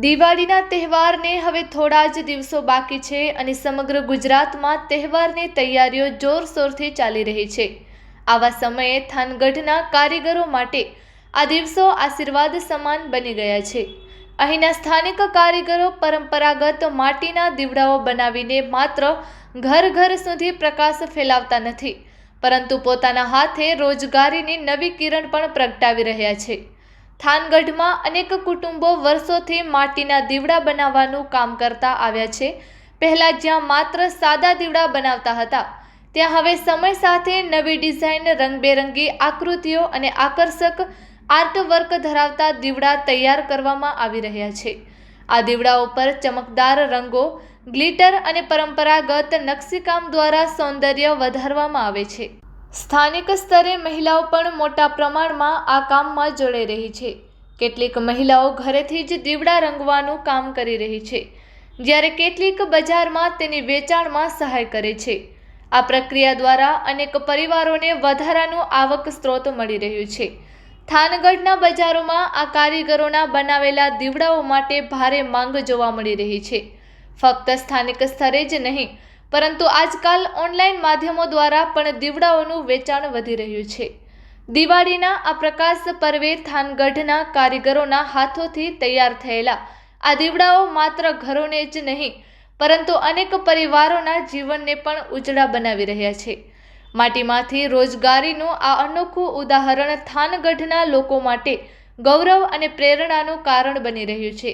દિવાળીના તહેવારને હવે થોડા જ દિવસો બાકી છે અને સમગ્ર ગુજરાતમાં તહેવારની તૈયારીઓ જોરશોરથી ચાલી રહી છે। આવા સમયે થાનગઢના કારીગરો માટે આ દિવસો આશીર્વાદ સમાન બની ગયા છે। અહીંના સ્થાનિક કારીગરો પરંપરાગત માટીના દીવડાઓ બનાવીને માત્ર ઘર ઘર સુધી પ્રકાશ ફેલાવતા નથી, પરંતુ પોતાના હાથે રોજગારીની નવી કિરણ પણ પ્રગટાવી રહ્યા છે। થાનગઢમાં અનેક કુટુંબો વર્ષોથી માટીના દીવડા બનાવવાનું કામ કરતા આવ્યા છે। પહેલાં જ્યાં માત્ર સાદા દીવડા બનાવતા હતા, ત્યાં હવે સમય સાથે નવી ડિઝાઇન, રંગબેરંગી આકૃતિઓ અને આકર્ષક આર્ટવર્ક ધરાવતા દીવડા તૈયાર કરવામાં આવી રહ્યા છે। આ દીવડાઓ પર ચમકદાર રંગો, ગ્લિટર અને પરંપરાગત નકશીકામ દ્વારા સૌંદર્ય વધારવામાં આવે છે। સ્થાનિક સ્તરે મહિલાઓ પણ મોટા પ્રમાણમાં આ કામમાં જોડાઈ રહી છે। કેટલીક મહિલાઓ ઘરેથી જ દીવડા રંગવાનું કામ કરી રહી છે, જ્યારે કેટલીક બજારમાં તેની વેચાણમાં સહાય કરે છે। આ પ્રક્રિયા દ્વારા અનેક પરિવારોને વધારાનું આવક સ્ત્રોત મળી રહ્યું છે। થાનગઢના બજારોમાં આ કારીગરોના બનાવેલા દીવડાઓ માટે ભારે માંગ જોવા મળી રહી છે। ફક્ત સ્થાનિક સ્તરે જ નહીં, પરંતુ આજકાલ ઓનલાઈન માધ્યમો દ્વારા પણ દીવડાઓનું વેચાણ વધી રહ્યું છે। દિવાળીના આ પ્રકાશ પર્વે થાનગઢના કારીગરોના હાથોથી તૈયાર થયેલા આ દીવડાઓ માત્ર ઘરોને જ નહીં, પરંતુ અનેક પરિવારોના જીવનને પણ ઉજળા બનાવી રહ્યા છે। માટીમાંથી રોજગારીનું આ અનોખું ઉદાહરણ થાનગઢના લોકો માટે ગૌરવ અને પ્રેરણાનું કારણ બની રહ્યું છે।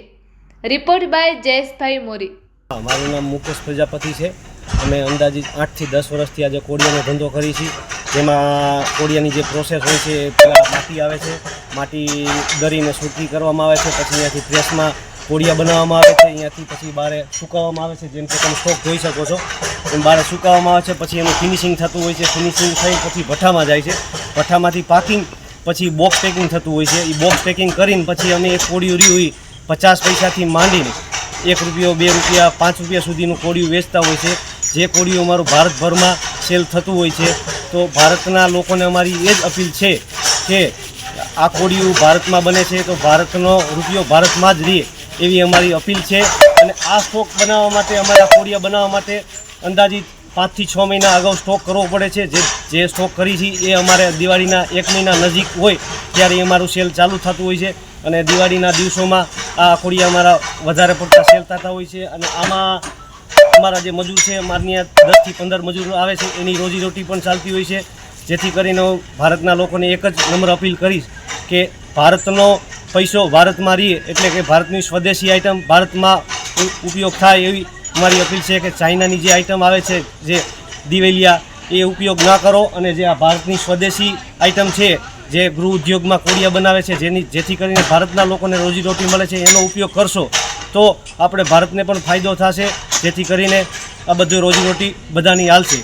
રિપોર્ટ બાય જયેશભાઈ મોરી। મારું નામ મુકેશ પ્રજાપતિ છે। અમે અંદાજિત 8 થી 10 વર્ષથી આજે કોડિયાનો ધંધો કરી છે। જેમાં કોડિયાની જે પ્રોસેસ હોય છે, પહેલાં માટી આવે છે, માટી દરીને સૂકી કરવામાં આવે છે, પછી અહીંયાથી પ્રેસમાં કોડિયા બનાવવામાં આવે છે, અહીંયાથી પછી બહાર સુકાવવામાં આવે છે। જેમ કે તમે સ્ટોક જોઈ શકો છો, એમ બહાર સુકાવવામાં આવે છે, પછી એનું ફિનિશિંગ થતું હોય છે। ફિનિશિંગ થઈ પછી ભઠ્ઠામાં જાય છે, ભઠ્ઠામાંથી પાકિંગ, પછી બોક્સ પેકિંગ થતું હોય છે। એ બોક્સ પેકિંગ કરીને પછી અમે એક કોડિયું રહ્યું હોય 50 પૈસાથી માંડીને 1 રૂપિયો, 2 રૂપિયા, 5 રૂપિયા સુધીનું કોડિયું વેચતા હોય છે। જે કોડિયું અમારું ભારતભરમાં સેલ થતું હોય છે, તો ભારતના લોકોને અમારી એ જ અપીલ છે કે આ કોડિયું ભારતમાં બને છે તો ભારતનો રૂપિયો ભારતમાં જ રહે, એવી અમારી અપીલ છે। અને આ સ્ટોક બનાવવા માટે, અમારા કોડિયા બનાવવા માટે અંદાજિત 5 થી 6 મહિના અગાઉ સ્ટોક કરવો પડે છે। જે સ્ટોક કરી છે એ અમારે દિવાળીના 1 મહિના નજીક હોય ત્યારે અમારું સેલ ચાલુ થતું હોય છે। અને દિવાળીના દિવસોમાં આ કોડિયા અમારા વધારે પડતા સેલ થતા હોય છે। અને આમાં અમારા જે મજૂર છે, અમારની 10 થી 15 મજૂર આવે છે, એની રોજીરોટી પણ ચાલતી હોય છે। જેથી કરીને હું ભારતના લોકોને એક જ નમ્ર અપીલ કરીશ કે ભારતનો પૈસો ભારતમાં રહે, એટલે કે ભારતની સ્વદેશી આઇટમ ભારતમાં ઉપયોગ થાય એવી અમારી અપીલ છે। કે ચાઇનાની જે આઇટમ આવે છે, જે દિવેલિયા, એ ઉપયોગ ના કરો, અને જે આ ભારતની સ્વદેશી આઇટમ છે, જે ગૃહ ઉદ્યોગમાં કોડિયા બનાવે છે, જેથી કરીને ભારતના લોકોને રોજીરોટી મળે છે, એનો ઉપયોગ કરશો તો આપણે ભારતને પણ ફાયદો થશે। જેથી કરીને આ બધું રોજીરોટી બધાની હાલશે।